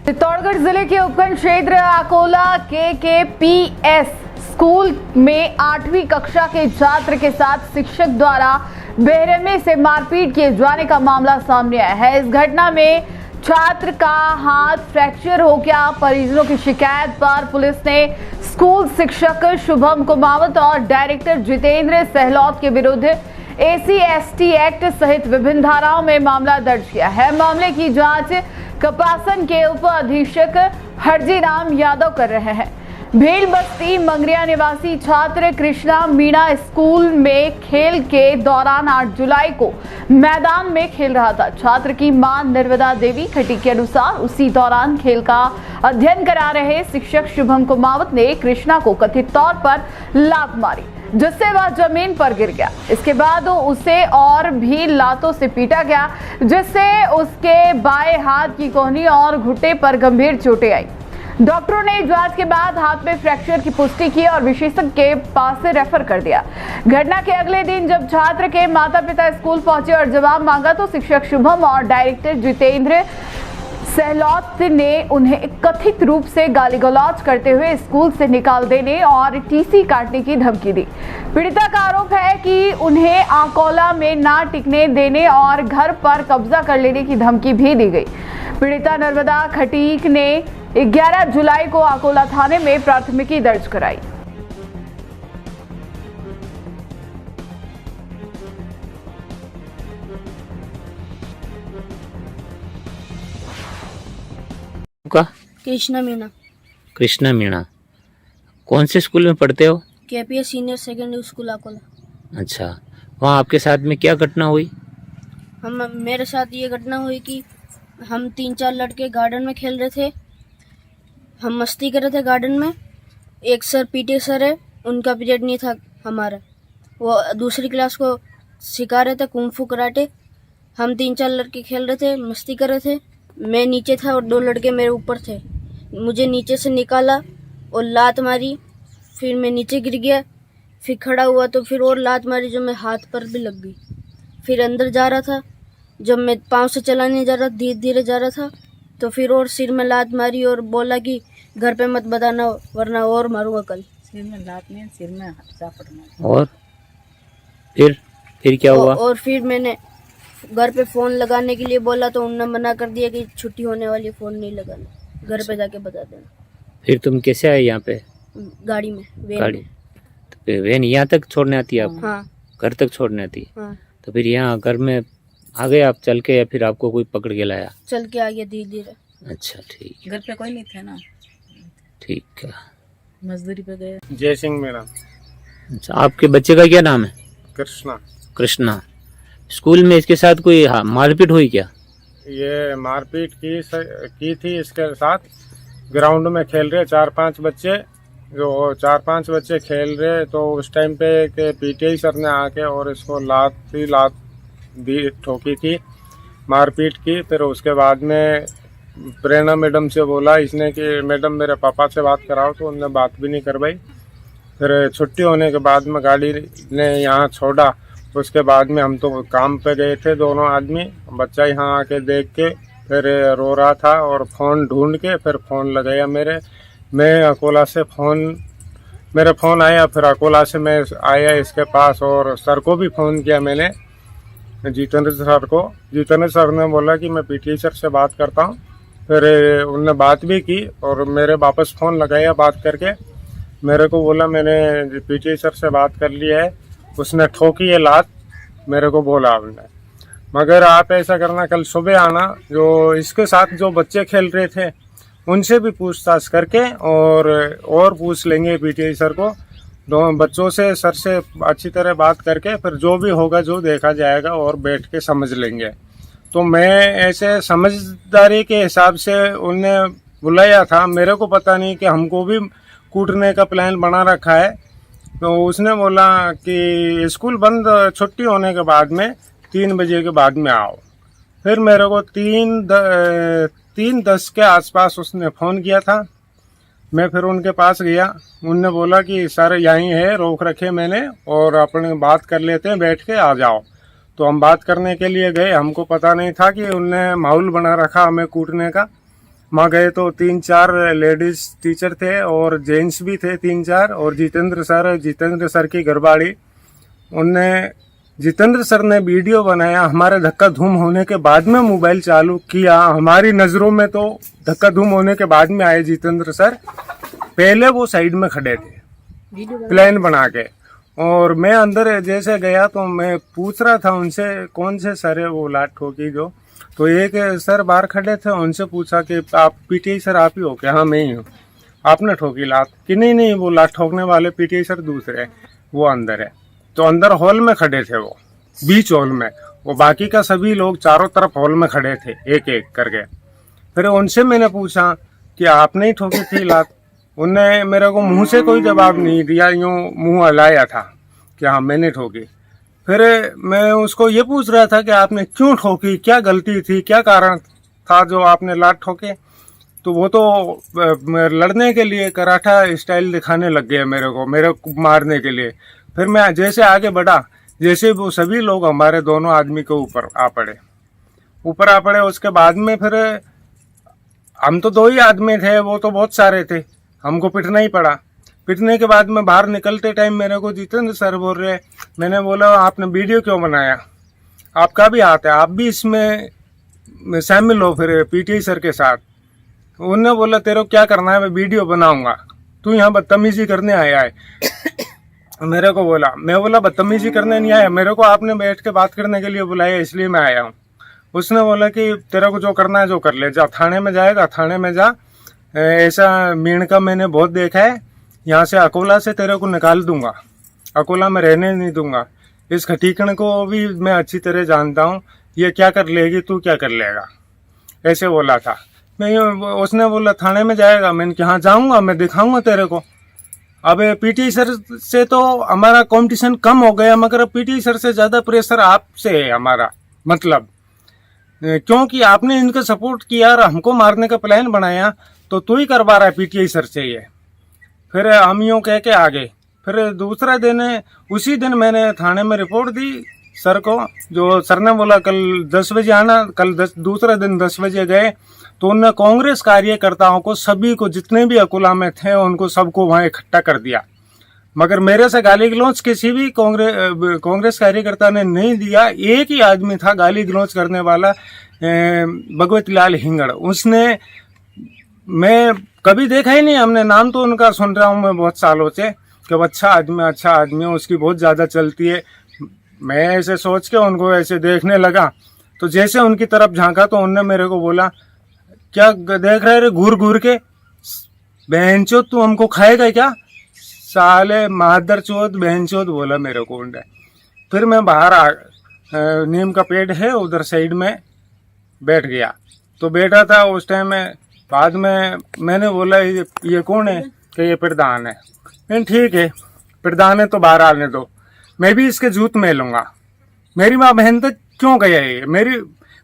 चित्तौड़गढ़ जिले के उपखंड क्षेत्र अकोला के स्कूल में 8वीं कक्षा के छात्र के साथ शिक्षक द्वारा बेरहमी से मारपीट किए जाने का मामला सामने आया है। इस घटना में छात्र का हाथ फ्रैक्चर हो गया। परिजनों की शिकायत पर पुलिस ने स्कूल शिक्षक शुभम कुमावत और डायरेक्टर जितेंद्र सहलौत के विरुद्ध एसी/एसटी एक्ट सहित विभिन्न धाराओं में मामला दर्ज किया है। मामले की जांच कपासन के उप अधीक्षक हरजीराम यादव कर रहे हैं। भेल बस्ती मंगरिया निवासी छात्र कृष्णा मीणा स्कूल में खेल के दौरान 8 जुलाई को मैदान में खेल रहा था। छात्र की मां निर्मदा देवी खटी के अनुसार उसी दौरान खेल का अध्ययन करा रहे शिक्षक शुभम कुमावत ने कृष्णा को कथित तौर पर लात मारी, जिससे वह जमीन पर गिर गया। इसके बाद उसे और भी लातों से पीटा गया, जिससे उसके बाएं हाथ की कोहनी और घुटने पर गंभीर चोटें आई। डॉक्टरों ने जांच के बाद हाथ में फ्रैक्चर की पुष्टि की और विशेषज्ञ के पास से रेफर कर दिया। घटना के अगले दिन जब छात्र के माता-पिता स्कूल पहुंचे और जवाब मांगा तो शिक्षक शुभम और डायरेक्टर जितेंद्र सहलौत ने उन्हें कथित रूप से गाली गलौज करते हुए स्कूल से निकाल देने और टीसी काटने की धमकी दी। पीड़िता का आरोप है कि उन्हें अकोला में ना टिकने देने और घर पर कब्जा कर लेने की धमकी भी दी गई। पीड़िता नर्मदा खटीक ने 11 जुलाई को अकोला थाने में प्राथमिकी दर्ज कराई। कृष्णा मीणा। कृष्णा मीणा, कौन से स्कूल में पढ़ते हो? KPS senior secondary school Akola. अच्छा, वहाँ आपके साथ में क्या घटना हुई? मेरे साथ ये घटना हुई कि हम 3-4 लड़के गार्डन में खेल रहे थे। हम मस्ती कर रहे थे गार्डन में। एक सर पीटी सर है, उनका पीरियड नहीं था हमारा, वो दूसरी क्लास को सिखा रहे थे कुंफू कराटे। हम 3-4 लड़के खेल रहे थे, मस्ती कर रहे थे। मैं नीचे था और 2 लड़के मेरे ऊपर थे। मुझे नीचे से निकाला और लात मारी, फिर मैं नीचे गिर गया। फिर खड़ा हुआ तो फिर और लात मारी जो मैं हाथ पर भी लग गई। फिर अंदर जा रहा था, जब मैं पाँव से चलाने जा रहा, धीरे धीरे जा रहा था, तो फिर और सिर में लात मारी और बोला कि घर पे मत बताना वरना और मारूंगा कल। सिर में लात नहीं, सिर में चापड़। और फिर क्या हुआ? और फिर मैंने घर पे फोन लगाने के लिए बोला तो उन्होंने मना कर दिया कि छुट्टी होने वाली, फोन नहीं लगाना, घर पे जाके बता देना। फिर तुम कैसे आए यहाँ पे? गाड़ी में, वैन गाड़ी? में। तो वैन यहाँ तक छोड़ने आती है आपको? हाँ। घर तक छोड़ने आती है? हाँ। तो फिर यहाँ घर में आ गए आप चल के या फिर आपको कोई पकड़ के लाया? चल के आ गया धीरे धीरे। अच्छा, ठीक घर पे कोई नहीं थे ना, ठीक है। मजदूरी पे गए। जय सिंह मीणा। अच्छा, आपके बच्चे का क्या नाम है? कृष्णा। कृष्णा। स्कूल में इसके साथ कोई मारपीट हुई क्या? ये मारपीट की थी इसके साथ। ग्राउंड में खेल रहे 4-5 बच्चे, जो 4-5 बच्चे खेल रहे, तो उस टाइम पे के पीटीआई सर ने आके और इसको लात दी, ठोकी थी, मारपीट की। फिर उसके बाद में प्रेरणा मैडम से बोला इसने कि मैडम मेरे पापा से बात कराओ, तो उन्होंने बात भी नहीं करवाई। फिर छुट्टी होने के बाद में गाड़ी ने यहाँ छोड़ा। उसके बाद में हम तो काम पे गए थे दोनों आदमी। बच्चा यहाँ आके देख के फिर रो रहा था और फ़ोन ढूंढ के फिर फ़ोन लगाया मैं अकोला से मेरा फ़ोन आया। फिर अकोला से मैं आया इसके पास और सर को भी फ़ोन किया मैंने, जितेंद्र सर को। जितेंद्र सर ने बोला कि मैं पीटी सर से बात करता हूँ। फिर उनने बात भी की और मेरे वापस फ़ोन लगाया। बात करके मेरे को बोला मैंने पीटी सर से बात कर लिया है, उसने ठोकी है लात, मेरे को बोला आपने। मगर आप ऐसा करना, कल सुबह आना, जो इसके साथ जो बच्चे खेल रहे थे उनसे भी पूछताछ करके और पूछ लेंगे पीटीआई सर को। दोनों बच्चों से, सर से अच्छी तरह बात करके फिर जो भी होगा जो देखा जाएगा और बैठ के समझ लेंगे। तो मैं ऐसे समझदारी के हिसाब से उनने बुलाया था। मेरे को पता नहीं कि हमको भी कूटने का प्लान बना रखा है। तो उसने बोला कि स्कूल बंद, छुट्टी होने के बाद में 3 बजे के बाद में आओ। फिर मेरे को 3:10 के आसपास उसने फ़ोन किया था। मैं फिर उनके पास गया। उनने बोला कि सर यहीं है, रोक रखे मैंने और अपने बात कर लेते हैं, बैठ के आ जाओ। तो हम बात करने के लिए गए। हमको पता नहीं था कि उनने माहौल बना रखा हमें कूटने का। वहाँ गए तो 3-4 लेडीज टीचर थे और जेंट्स भी थे 3-4, और जितेंद्र सर की घरवाली, उनने जितेंद्र सर ने वीडियो बनाया। हमारे धक्का धूम होने के बाद में मोबाइल चालू किया। हमारी नजरों में तो धक्का धूम होने के बाद में आए जितेंद्र सर, पहले वो साइड में खड़े थे प्लान बना के, और मैं अंदर जैसे गया तो मैं पूछ रहा था उनसे कौन से सर है वो लात ठोकी जो, तो एक सर बाहर खड़े थे, उनसे पूछा कि आप पीटीआई सर आप ही हो क्या? हाँ मैं ही हूँ। आपने ठोकी लात? कि नहीं वो लात ठोकने वाले पीटीआई सर दूसरे, वो अंदर है। तो अंदर हॉल में खड़े थे वो, बीच हॉल में, वो बाकी का सभी लोग चारों तरफ हॉल में खड़े थे एक एक करके। फिर उनसे मैंने पूछा कि आपने ही ठोकी थी लात? उनने मेरे को मुंह से कोई जवाब नहीं दिया, यूं मुंह हलाया था कि हाँ मैंने ठोकी। फिर मैं उसको ये पूछ रहा था कि आपने क्यों ठोकी, क्या गलती थी, क्या कारण था जो आपने लात ठोके? तो वो तो लड़ने के लिए कराटा स्टाइल दिखाने लग गए मेरे को मारने के लिए। फिर मैं जैसे आगे बढ़ा, जैसे वो सभी लोग हमारे दोनों आदमी के ऊपर आ पड़े। उसके बाद में फिर हम तो 2 ही आदमी थे, वो तो बहुत सारे थे, हमको पिटना ही पड़ा। पिटने के बाद में बाहर निकलते टाइम मेरे को जितेंद्र सर बोल रहे, मैंने बोला आपने वीडियो क्यों बनाया, आपका भी हाथ है, आप भी इसमें शामिल हो फिर पीटीआई सर के साथ। उन्होंने बोला तेरे को क्या करना है, मैं वीडियो बनाऊंगा, तू यहाँ बदतमीजी करने आया है। मेरे को बोला, मैं बोला बदतमीजी करने नहीं आया, मेरे को आपने बैठ के बात करने के लिए बुलाया इसलिए मैं आया हूँ। उसने बोला कि तेरे को जो करना है जो कर ले, जा थाने में जाएगा थाने में जा, ऐसा मीण का मैंने बहुत देखा है, यहाँ से अकोला से तेरे को निकाल दूंगा, अकोला में रहने नहीं दूंगा। इस खटीकण को भी मैं अच्छी तरह जानता हूँ, ये क्या कर लेगी तू क्या कर लेगा, ऐसे बोला था। उसने बोला थाने में जाएगा, मैंने कहा जाऊंगा, मैं दिखाऊंगा तेरे को। अब पीटी सर से तो हमारा कंपटीशन कम हो गया, मगर पीटी सर से ज्यादा प्रेशर आपसे है हमारा, मतलब क्योंकि आपने इनका सपोर्ट किया और हमको मारने का प्लान बनाया, तो तू ही करवा रहा है पीटीआई सर से ये। फिर हम यूँ कह के आ गए। फिर दूसरा दिन, उसी दिन मैंने थाने में रिपोर्ट दी सर को, जो सर ने बोला कल 10 बजे आना। दूसरा दिन 10 बजे गए तो उन्होंने कांग्रेस कार्यकर्ताओं को, सभी को, जितने भी अकोला में थे उनको सबको वहां इकट्ठा कर दिया, मगर मेरे से गाली गलौज किसी भी कांग्रेस कार्यकर्ता ने नहीं दिया। एक ही आदमी था गाली गलौज करने वाला, भगवती लाल हिंगड़, उसने, मैं कभी देखा ही नहीं, हमने नाम तो उनका सुन रहा हूँ मैं बहुत सालों से कि अच्छा आदमी है, उसकी बहुत ज्यादा चलती है। मैं ऐसे सोच के उनको ऐसे देखने लगा, तो जैसे उनकी तरफ झांका तो उनने मेरे को बोला क्या देख रहे रे घूर घूर के, बहनचोद तू हमको खाएगा क्या, साले मादर चोद बहनचोद बोला मेरे को उन्होंने। फिर मैं बाहर नीम का पेड़ है उधर साइड में बैठ गया, तो बैठा था उस टाइम में। बाद में मैंने बोला ये कौन है, कि ये प्रधान है। मैंने ठीक है प्रधान है तो बाहर आने दो, मैं भी इसके जूत में लूंगा। मेरी माँ बहन तक क्यों गया ये,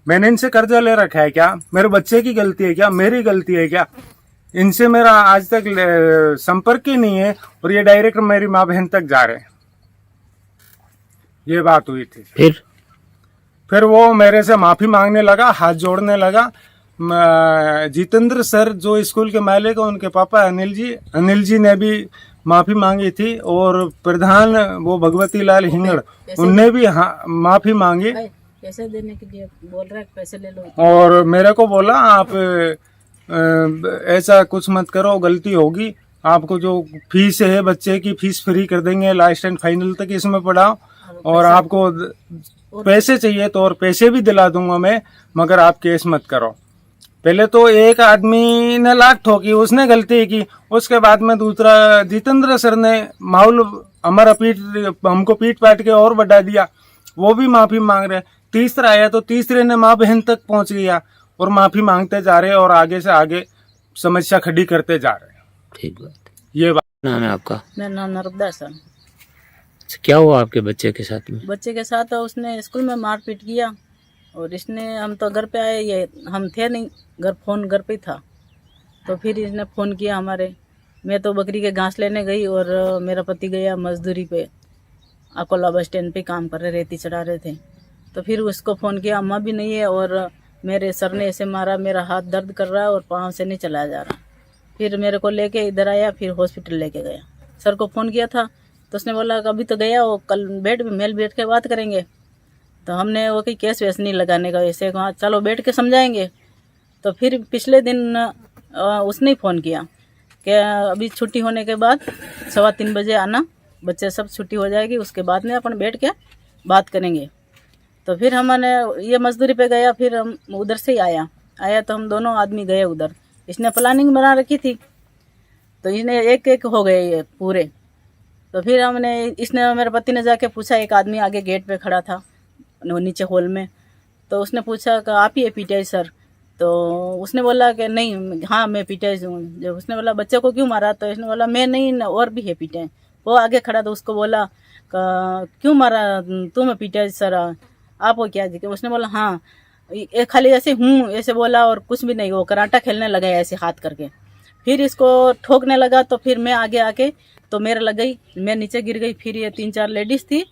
मैंने इनसे कर्जा ले रखा है क्या, मेरे बच्चे की गलती है क्या, मेरी गलती है क्या? इनसे मेरा आज तक संपर्क ही नहीं है, और ये डायरेक्ट मेरी माँ बहन तक जा रहे हैं। ये बात हुई थी। फिर वो मेरे से माफी मांगने लगा, हाथ जोड़ने लगा। जितेंद्र सर जो स्कूल के मालिक है, उनके पापा अनिल जी ने भी माफी मांगी थी, और प्रधान वो भगवती लाल हिंगड़, उनने भी माफी मांगी। पैसे देने के लिए बोल रहा है, पैसे ले लो, और मेरे को बोला आप ऐसा कुछ मत करो, गलती होगी, आपको जो फीस है बच्चे की फीस फ्री कर देंगे, लास्ट एंड फाइनल तक इसमें पढ़ाओ, और आपको पैसे चाहिए तो और पैसे भी दिला दूंगा मैं, मगर आप केस मत करो। पहले तो एक आदमी ने लात ठोकी, उसने गलती की, उसके बाद में दूसरा जितेंद्र सर ने माहौल हमारा हमको पीट पाट के और बढ़ा दिया, वो भी माफी मांग रहे। तीसरा आया तो तीसरे ने माँ बहन तक पहुंच गया और माफी मांगते जा रहे, और आगे से आगे समस्या खड़ी करते जा रहे। ठीक बात। ये बात। नाम है आपका? मेरा नाम नर्मदा सर। क्या हुआ आपके बच्चे के साथ में? बच्चे के साथ उसने स्कूल में मारपीट किया, और इसने, हम तो घर पे आए, ये हम थे नहीं घर पे ही था, तो फिर इसने फ़ोन किया हमारे। मैं तो बकरी के घास लेने गई, और मेरा पति गया मजदूरी पे, अकोला बस स्टैंड पे काम कर रहे, रेती चढ़ा रहे थे। तो फिर उसको फ़ोन किया, अम्मा भी नहीं है और मेरे सर ने ऐसे मारा, मेरा हाथ दर्द कर रहा है और पाँव से नहीं चलाया जा रहा। फिर मेरे को लेके इधर आया, फिर हॉस्पिटल लेके गया। सर को फ़ोन किया था तो उसने बोला कि अभी तो गया वो, कल बैठ के बात करेंगे। तो हमने वो कोई केस वेस नहीं लगाने का, ऐसे कहा चलो बैठ के समझाएंगे। तो फिर पिछले दिन उसने ही फ़ोन किया कि अभी छुट्टी होने के बाद 3:15 बजे आना, बच्चे सब छुट्टी हो जाएगी, उसके बाद में अपन बैठ के बात करेंगे। तो फिर हमने ये मजदूरी पे गया, फिर हम उधर से ही आया तो हम दोनों आदमी गए उधर। इसने प्लानिंग बना रखी थी तो इसने एक एक हो गए ये पूरे। तो फिर इसने मेरे पति ने जाके पूछा, एक आदमी आगे गेट पे खड़ा था नीचे हॉल में, तो उसने पूछा कि आप ही है पीटीआई सर? तो उसने बोला कि नहीं, हाँ मैं पीटीआई हूँ। जब उसने बोला बच्चे को क्यों मारा, तो इसने बोला मैं नहीं, और भी है पीटीआई। वो आगे खड़ा था, उसको बोला क्यों मारा तुम पीटीआई सर, आप वो क्या? उसने बोला हाँ, खाली ऐसे हूँ ऐसे बोला और कुछ भी नहीं। वो कराटा खेलने लगा ऐसे हाथ करके, फिर इसको ठोकने लगा। तो फिर मैं आगे आके तो मेरे लग गई, मैं नीचे गिर गई। फिर ये 3-4 लेडीज थी,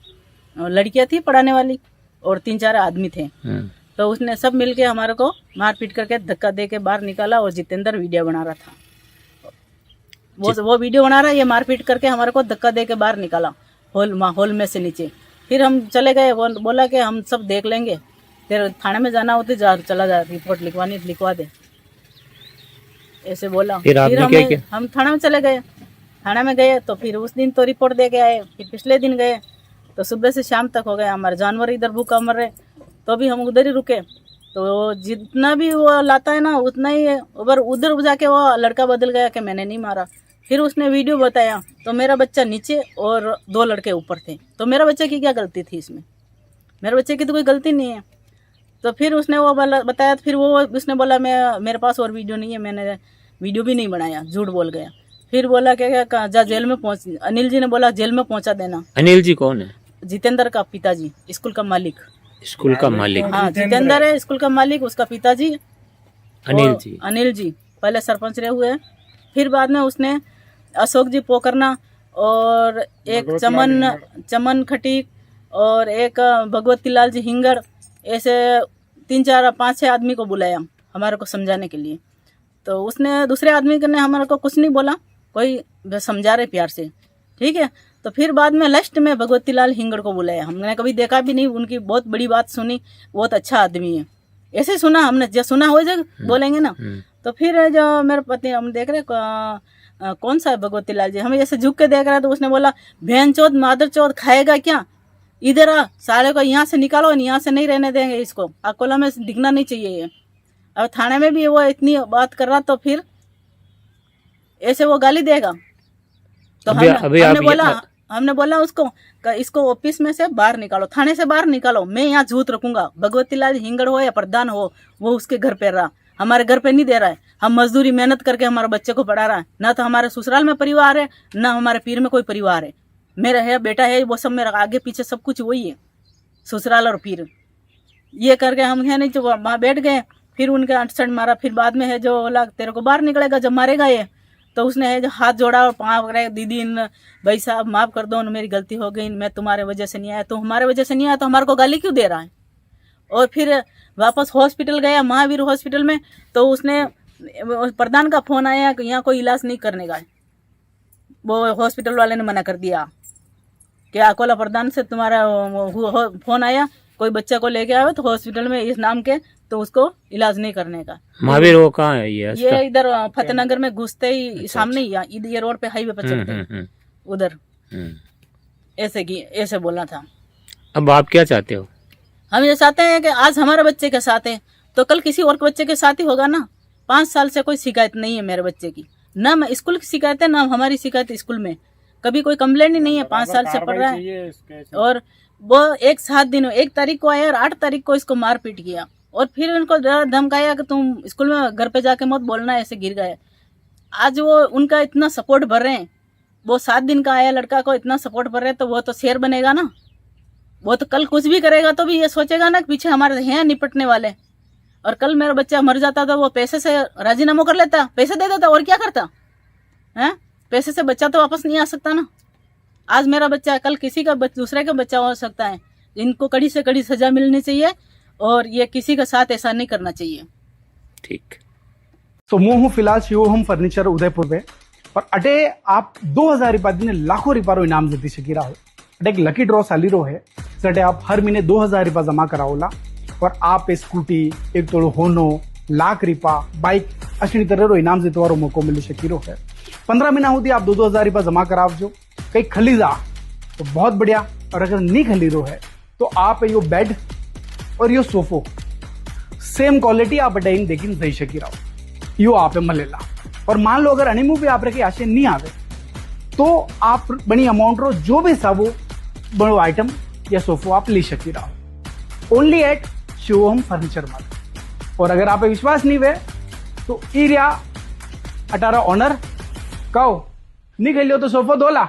लड़कियां थी पढ़ाने वाली, और 3-4 आदमी थे। तो उसने सब मिलके हमारे को मारपीट करके धक्का दे के बाहर निकाला। और जितेंद्र वीडियो बना रहा था, वो वीडियो बना रहा है, ये मारपीट करके हमारे को धक्का दे के बाहर निकाला हॉल में से नीचे। फिर हम चले गए, वो बोला कि हम सब देख लेंगे, तेरे थाने में जाना होती चला जा, रिपोर्ट लिखवा दे, ऐसे बोला। फिर हम थाने में चले गए। थाने में गए तो फिर उस दिन तो रिपोर्ट दे के आए। फिर पिछले दिन गए तो सुबह से शाम तक हो गया, हमारे जानवर इधर भूखा मर रहे, तो भी हम उधर ही रुके। तो जितना भी वो लाता है ना उतना ही उधर जाके वो लड़का बदल गया कि मैंने नहीं मारा। फिर उसने वीडियो बताया तो मेरा बच्चा नीचे और 2 लड़के ऊपर थे। तो मेरा बच्चे की क्या गलती थी इसमें? मेरे बच्चे की तो कोई गलती नहीं है। तो फिर उसने वो बताया, फिर उसने बोला मेरे पास और वीडियो नहीं है, मैंने वीडियो भी नहीं बनाया, झूठ बोल गया। फिर बोला क्या जा जेल में पहुंच, अनिल जी ने बोला जेल में पहुंचा देना। अनिल जी कौन है? जितेंद्र का पिताजी, स्कूल का मालिक। स्कूल का मालिक? हाँ, जितेंद्र है स्कूल का मालिक, उसका पिताजी अनिल जी पहले सरपंच रहे हुए। फिर बाद में उसने अशोक जी पोकरना और एक चमन खटीक और एक भगवती लाल जी हिंगड़, ऐसे 3-4-5-6 आदमी को बुलाया हमारे को समझाने के लिए। तो उसने दूसरे आदमी ने हमारे को कुछ नहीं बोला, कोई समझा रहे प्यार से, ठीक है। तो फिर बाद में लास्ट में भगवती लाल हिंगड़ को बुलाया। हमने कभी देखा भी नहीं, उनकी बहुत बड़ी बात सुनी, बहुत अच्छा आदमी है, ऐसे सुना हमने, जो सुना हो जाए बोलेंगे ना। तो फिर जो मेरे पति, हम देख रहे कौन सा है भगवती लाल जी, हमें जैसे झुक के देख रहा है। तो उसने बोला बहन चौथ मादर चौथ खाएगा क्या, इधर आ, सारे को यहाँ से निकालो, यहाँ से नहीं रहने देंगे इसको, अकोला में दिखना नहीं चाहिए ये। अब थाने में भी वो इतनी बात कर रहा, तो फिर ऐसे वो गाली देगा। तो हमने बोला उसको इसको ऑफिस में से बाहर निकालो, थाने से बाहर निकालो, मैं यहाँ झूठ रखूंगा। भगवती लाल हिंगड़ हो या प्रधान हो, वो उसके घर पे रहा, हमारे घर पे नहीं दे रहा है। हम मजदूरी मेहनत करके हमारे बच्चे को पढ़ा रहा है, ना तो हमारे ससुराल में परिवार है, ना हमारे पीर में कोई परिवार है। मेरा है बेटा है, वो सब मेरा आगे पीछे सब कुछ वही है, ससुराल और पीर। ये करके हम है नहीं, जो वहाँ बैठ गए। फिर उनके अटसठ मारा। फिर बाद में है जो बोला तेरे को बाहर निकलेगा जब मारेगा ये, तो उसने है जो हाथ जोड़ा और पाँव पकड़े, दीदी भाई साहब माफ़ कर दो, मेरी गलती हो गई, मैं तुम्हारे वजह से नहीं आया। तो हमारे वजह से नहीं आया तो हमारे को गाली क्यों दे रहा है? और फिर वापस हॉस्पिटल गया, महावीर हॉस्पिटल में। तो उसने प्रधान का फ़ोन आया कि यहाँ कोई इलाज नहीं करने का है। वो हॉस्पिटल वाले ने मना कर दिया कि अकोला प्रधान से तुम्हारा फ़ोन आया, कोई बच्चा को लेके आए तो हॉस्पिटल में इस नाम के, तो उसको इलाज नहीं करने का। महावीर वो कहाँ है? ये इधर फतेहनगर में घुसते ही सामने ही, ये रोड पे हाईवे पे चलते उधर। ऐसे बोलना था। अब आप क्या चाहते हो? हम ये चाहते हैं कि आज हमारे बच्चे के साथ है तो कल किसी और बच्चे के साथ ही होगा ना। 5 साल से कोई शिकायत नहीं है मेरे बच्चे की, ना स्कूल की शिकायत है, ना हमारी शिकायत स्कूल में, कभी कोई कंप्लेंट ही नहीं है। 5 साल से पढ़ रहा है। और वो 7 दिन 1 तारीख को आया और 8 तारीख को इसको मार पीट किया। और फिर उनको धमकाया कि तुम स्कूल में घर पे जाके मत बोलना, ऐसे गिर गए। आज वो उनका इतना सपोर्ट भर रहे हैं, वो 7 दिन का आया लड़का को इतना सपोर्ट भर रहे हैं, तो वो तो शेर बनेगा ना। वो तो कल कुछ भी करेगा तो भी ये सोचेगा ना कि पीछे हमारे हैं निपटने वाले। और कल मेरा बच्चा मर जाता तो वो पैसे से राजीनामा कर लेता, पैसे दे देता, और क्या करता है? पैसे से बच्चा तो वापस नहीं आ सकता ना। आज मेरा बच्चा है, कल किसी का दूसरे का बच्चा हो सकता है। इनको कड़ी से कड़ी सजा मिलनी चाहिए और ये किसी के साथ ऐसा नहीं करना चाहिए। ठीक। तो मैं हूँ फिलहाल शिवोहम फर्नीचर उदयपुर में और अटे आप 2000 रुपया दिन लाखों रुपया इनाम जीती सकी रहो। अटे एक लकी ड्रॉ चाली रो है जटे आप हर महीने 2000 रुपया जमा कराओला और आप स्कूटी एक तोड़ो होनो लाख रुपया बाइक अशी तरह रो इनाम जीतवारो मौको मिली सकी रो है। 15 महीना होती आप 2-2000 रुपया जमा करावजो, कहीं खली जा तो बहुत बढ़िया, और अगर नहीं खली रो है तो आप यो बेड और यो सोफो सेम क्वालिटी आप अटेन देखी सही सकी रहो यो आप मलेला। और मान लो अगर अनिमू भी आप रखे आशे नहीं आवे तो आप बड़ी अमाउंट रो जो भी सब बड़ो आइटम या सोफो आप ले सकी रहो ओनली एट शिवोहम फर्नीचर में। और अगर आप विश्वास नहीं हुए तो इरिया 18 ऑनर कहो नहीं खेलियो तो सोफो दोला